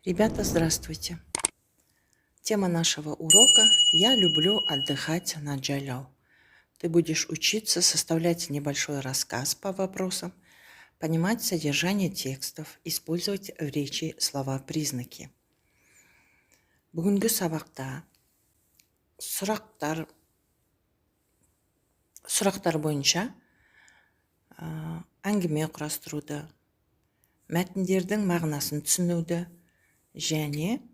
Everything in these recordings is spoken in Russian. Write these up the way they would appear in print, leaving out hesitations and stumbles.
Ребята, здравствуйте! Тема нашего урока «Я люблю отдыхать на Джайляу». Ты будешь учиться составлять небольшой рассказ по вопросам, понимать содержание текстов, использовать в речи слова-признаки. Бүгінгі сабақта сұрақтар бойынша әңгіме құрастыруды, мәтіндердің мағынасын түсінуді және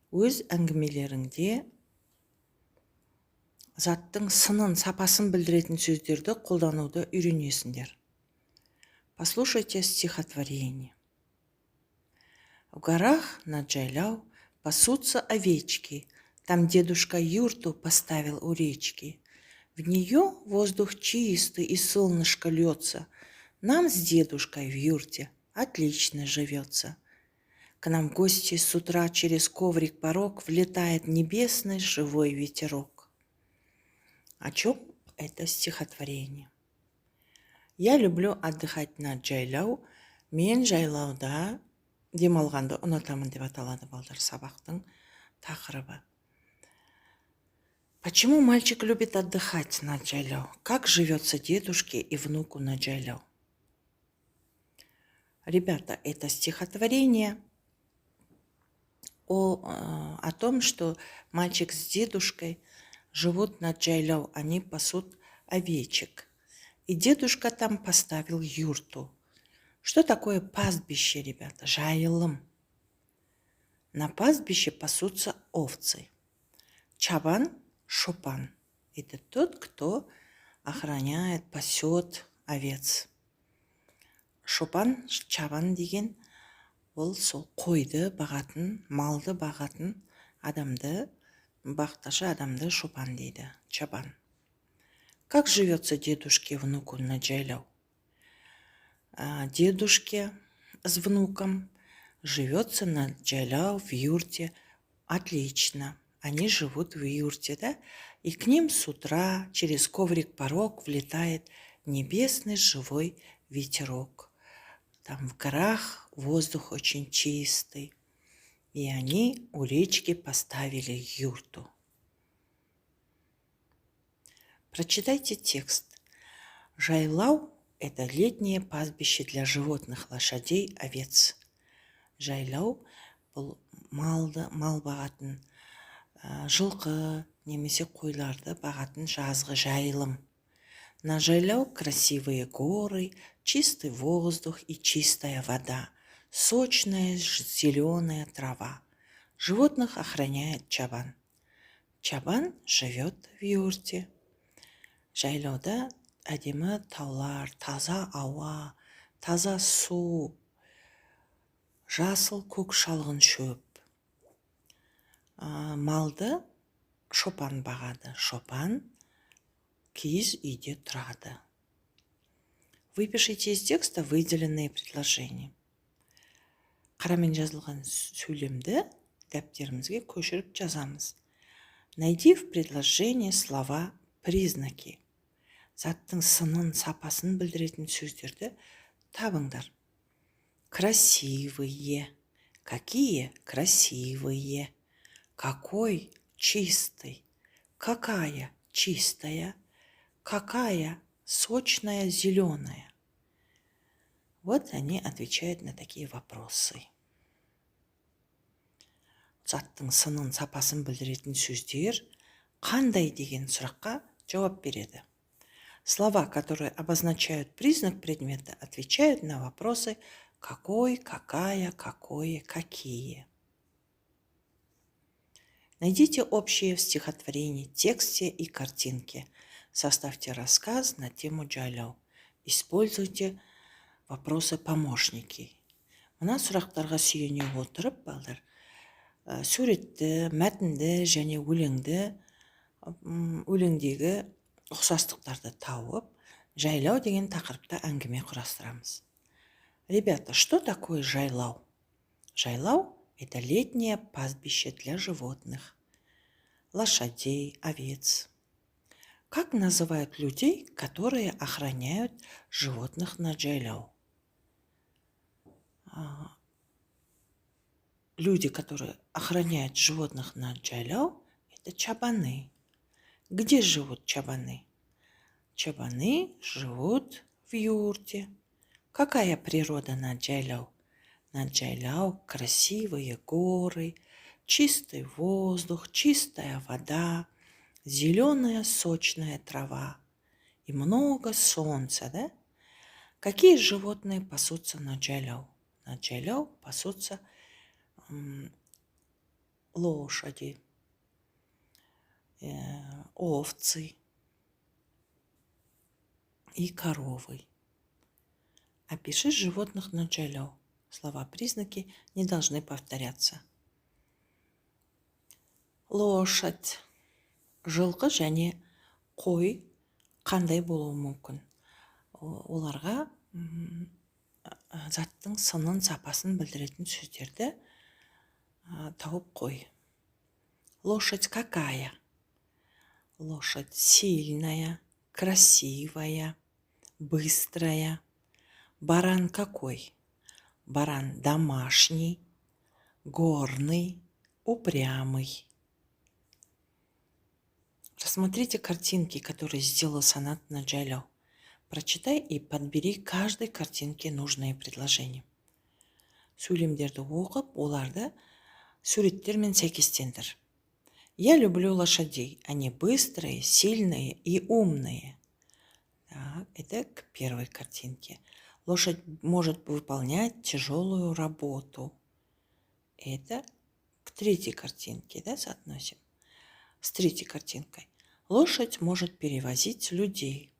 өз әңгімелеріңде заттың сынын, сапасын білдіретін сөздерді қолдануды үйренесіңдер. Послушайте стихотворение. В горах на Джайляу пасутся овечки. Там дедушка юрту поставил у речки. В нее воздух чистый и солнышко льется. Нам с дедушкой в юрте отлично живется. К нам в гости с утра через коврик-порог влетает небесный живой ветерок. О чем это стихотворение? Я люблю отдыхать на Джайляу. Мен жайлауда демалғанды ұнатамын деп аталады балдар сабақтың тақырыбы. Почему мальчик любит отдыхать на Джайляу? Как живется дедушке и внуку на Джайляу? Ребята, это стихотворение о том, что мальчик с дедушкой живут на Джайляу, они пасут овечек. И дедушка там поставил юрту. Что такое пастбище, ребята? Жайылым. На пастбище пасутся овцы. Чабан – шопан. Это тот, кто охраняет, пасет овец. Шопан, чабан деген ол сол қойды бағатын, малды бағатын адамды, бақташы адамды шопан дейді, чабан. Как живется дедушке и внуку на Джайляу? Дедушке с внуком живется на Джайляу в юрте отлично. Они живут в юрте, да? И к ним с утра через коврик-порог влетает небесный живой ветерок. Там в горах воздух очень чистый. И они у речки поставили юрту. Прочитайте текст. Жайлау – это летнее пастбище для животных, лошадей, овец. Жайлау – бұл мал бағатын, жылқы немесе қойларды бағатын жазғы жайылым. На Жайляу красивые горы, чистый воздух и чистая вода, сочная зеленая трава. Животных охраняет чабан. Чабан живет в юрте. Жайлауда әдемі таулар, таза ауа, таза су, жасыл көк шалғын шөп. Малды шопан бағады. Шопан киіз үйде тұрады. Выпишите из текста выделенные предложения. Қарамен жазылған сөйлемді дәптерімізге көшіріп жазамыз. Найди в предложении слова признаки. Заттың сынын, сапасын білдіретін сөздерді табыңдар. Красивые. Какие? Красивые. Какой? Чистый. Какая? Чистая. Какая? Сочная, зеленая. Вот они отвечают на такие вопросы. Заттың сынын, сапасын білдіретін сөздер қандай деген сұраққа жауап береді. Слова, которые обозначают признак предмета, отвечают на вопросы какой, какая, какое, какие. Найдите общие в стихотворении, тексте и картинке. Составьте рассказ на тему Джайляу. Используйте вопросы-помощники. Мына сұрақтарға сүйене отырып, балдар, суретті, мәтінді және өлеңдегі ұқсастықтарды тауып, Жайлау деген тақырыпта әңгіме құрастырамыз. Ребята, что такое Жайлау? Жайлау – это летнее пастбище для животных, лошадей, овец. Как называют людей, которые охраняют животных на Джайляу? люди, которые охраняют животных на Джайляу, это чабаны. Где живут чабаны? Чабаны живут в юрте. Какая природа на Джайляу? На Джайляу красивые горы, чистый воздух, чистая вода, зеленая сочная трава и много солнца, да? Какие животные пасутся на Джайляу? На Джайляу пасутся лошади, овцы и коровы. Опиши животных на Джайляу. Слова-признаки не должны повторяться. Лошадь, жылқы және қой қандай болуы мүмкін? Оларға заттың сынын, сапасын білдіретін сөздерді тауып қой. Лошадь какая? Лошадь сильная, красивая, быстрая. Баран какой? Баран домашний, горный, упрямый. Рассмотрите картинки, которые сделал Санат на Джайляу. Прочитай и подбери к каждой картинке нужные предложения. Сөйлемдерді оқып, оларды суреттермен сәйкестендір. Я люблю лошадей. Они быстрые, сильные и умные. Так, это к первой картинке. Лошадь может выполнять тяжелую работу. Это к третьей картинке, да, соотносим. С третьей картинкой. Лошадь может перевозить людей.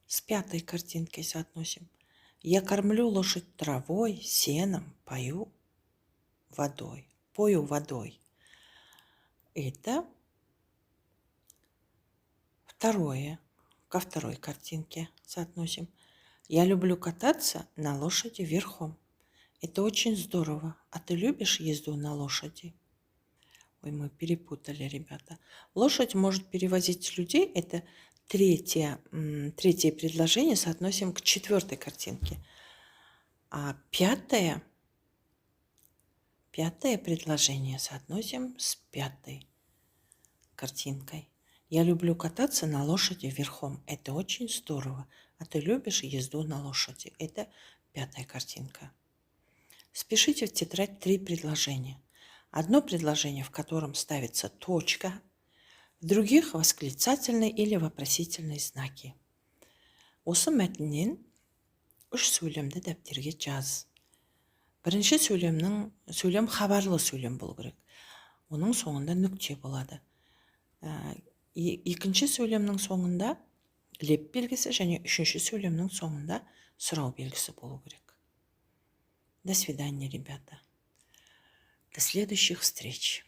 С пятой картинкой соотносим. Я кормлю лошадь травой, сеном, пою водой. Это второе. Ко второй картинке соотносим. Я люблю кататься на лошади верхом. Это очень здорово. А ты любишь езду на лошади? Ой, мы перепутали, ребята. Лошадь может перевозить людей. Это третье предложение соотносим к четвертой картинке. А пятое предложение соотносим с пятой картинкой. Я люблю кататься на лошади верхом. Это очень здорово. А ты любишь езду на лошади? Это пятая картинка. Спешите в тетрадь 3 предложения. Одно предложение, в котором ставится точка, в других восклицательные или вопросительные знаки. Осы мәтіннен 3 сөйлемді дәптерге жаз. Бірінші сөйлем хабарлы сөйлем болу керек. Оның соңында нүкте болады. Екінші сөйлемнің соңында леп белгісі және үшінші сөйлемнің соңында сұрау белгісі болу керек. До свидания, ребята. До следующих встреч.